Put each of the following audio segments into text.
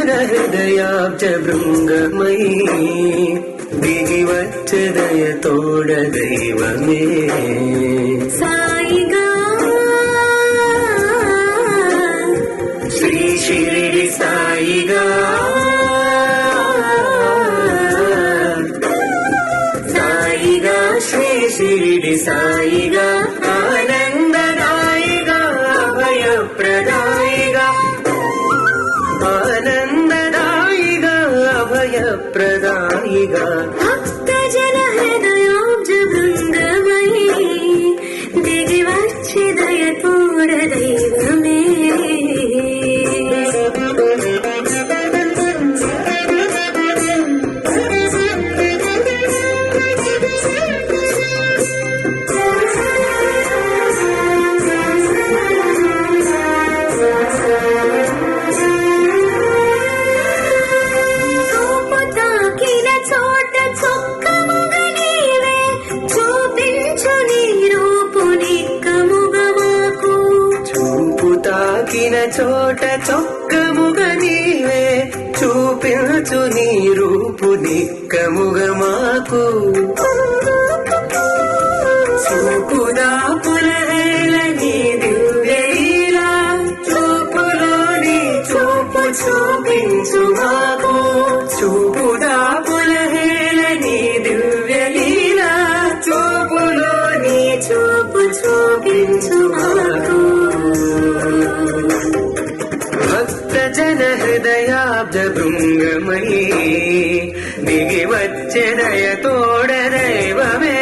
జన హృదయాబ్జ భృంగమయీ దిగి వచ్చే దయతోడ దైవమే సాయిగా శ్రీ షిరిడి సాయిగా సాయిగా శ్రీ షిరిడి సాయిగా ఆనందదాయిగా అభయప్రదాయిగా ఆనందదాయిగా అభయప్రదాయిగా భక్త జన హృదయాబ్జ భృంగమయీ దిగి వచ్చే దయతోడ దైవమే తాకిన చోట చొక్కముగ నీవే చూపించు నీ రూపు నిక్కముగ మాకు చూపుదాపుల హేళ నీ దివ్యలీలా చూపులోని చూపు చూపించు మాకు చూపుదాపుల హేళ నీ దివ్యలీలా చూపులోని చూపు చూపించు మాకు భక్త జన హృదయాబ్జ భృంగమయీ దిగి వచ్చే దయతోడ దైవమే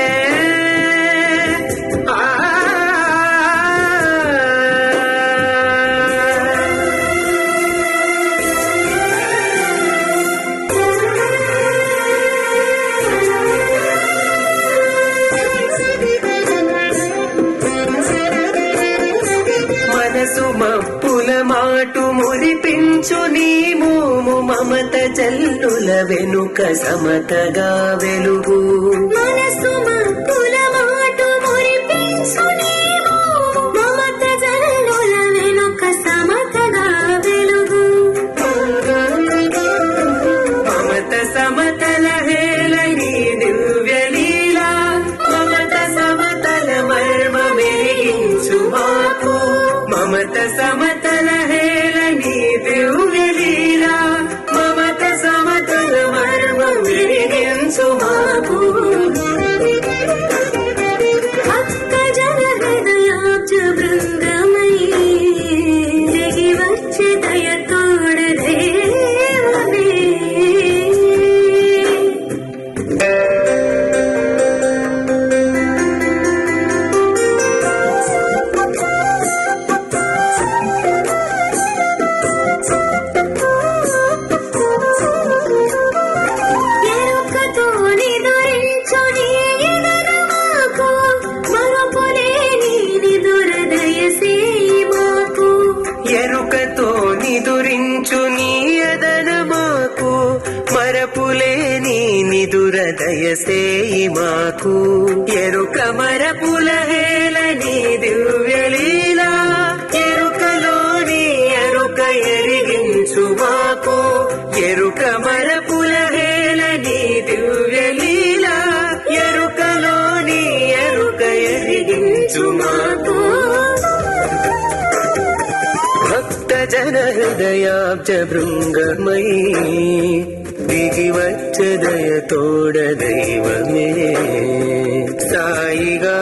మనసు మప్పుల మాటు మురిపించు నీ మోము మమత జల్లుల వెనుక సమతగా వెలుగు మనసు మప్పుల మాటు మురిపించు నీ మోము మమత జల్లుల వెనుక సమతగా వెలుగు మమత సమతల హేళ నీ దివ్యలీలా మమత సమతల మర్మ మెరిగించు మాకు మమత సమతల హేళ నీ దివ్యలీలా మమత సమతల మర్మ మెరిగించు మాకు భక్త జన హృదయాబ్జ భృంగమయీ దిగి వచ్చే దయతోడ దైవమే ఎరుకతో నిదురించు నీ ఎదన మాకు మరపులేని నిదుర దయసేయి మాకు ఎరుక మరపుల హేళ నీ దివ్యలీలా ఎరుకలోని ఎరుక ఎరిగించు మాకు ఎరుక మరపుల హేళ నీ దివ్యలీలా ఎరుకలోని ఎరుక ఎరిగించు మాకు భక్త జన హృదయాబ్జ భృంగమయీ దిగి వచ్చే దయతోడ దైవమే సాయిగా